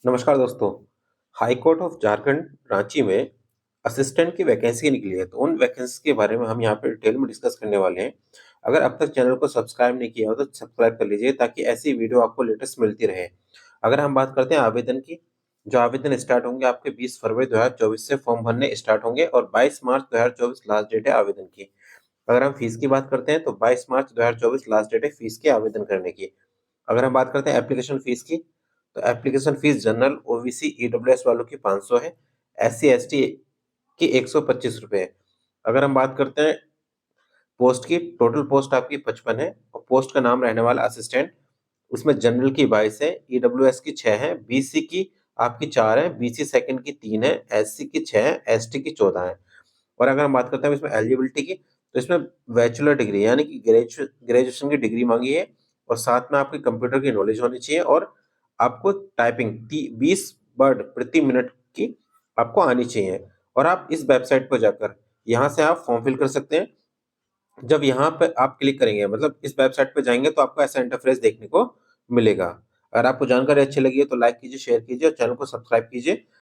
नमस्कार दोस्तों। High court of Jharkhand Ranchi में असिस्टेंट की वैकेंसी निकली है, तो उन वैकेंसी के बारे में हम यहाँ पे डिटेल में डिस्कस करने वाले हैं। अगर अब तक चैनल को सब्सक्राइब नहीं किया हो तो सब्सक्राइब कर लीजिए ताकि ऐसी वीडियो आपको लेटेस्ट मिलती रहे। अगर हम बात करते हैं आवेदन की, जो आवेदन स्टार्ट होंगे आपके 20 फरवरी 2024 से फॉर्म भरने स्टार्ट होंगे और 22 मार्च 2024 लास्ट डेट है आवेदन की। अगर हम फीस की बात करते हैं तो 22 मार्च 2024 लास्ट डेट है फीस के आवेदन करने की। अगर हम बात करते हैं एप्लीकेशन फीस की, तो application fees general, OBC, EWS वालों की 500 है, एससी एसटी की 125 रुपए है। अगर हम बात करते हैं पोस्ट की, टोटल पोस्ट आपकी 55 है और पोस्ट का नाम रहने वाला असिस्टेंट। उसमें जनरल की 22 है, ईडब्ल्यूएस की 6 है, बीसी की आपकी 4 है, बीसी सेकंड की 3 है, एससी की 6 है, एसटी की 14 है। और अगर हम बात करते हैं इसमें एलिजिबिलिटी की, तो इसमें बैचलर डिग्री यानी कि ग्रेजुएशन की डिग्री मांगी है और साथ में आपकी कंप्यूटर की नॉलेज होनी चाहिए और आपको टाइपिंग 20 वर्ड प्रति मिनट की आपको आनी चाहिए। और आप इस वेबसाइट पर जाकर यहाँ से आप फॉर्म फिल कर सकते हैं। जब यहाँ पे आप क्लिक करेंगे, मतलब इस वेबसाइट पे जाएंगे, तो आपको ऐसा इंटरफेस देखने को मिलेगा। अगर आपको जानकारी अच्छी लगी है तो लाइक कीजिए, शेयर कीजिए और चैनल को सब्सक्राइब कीजिए।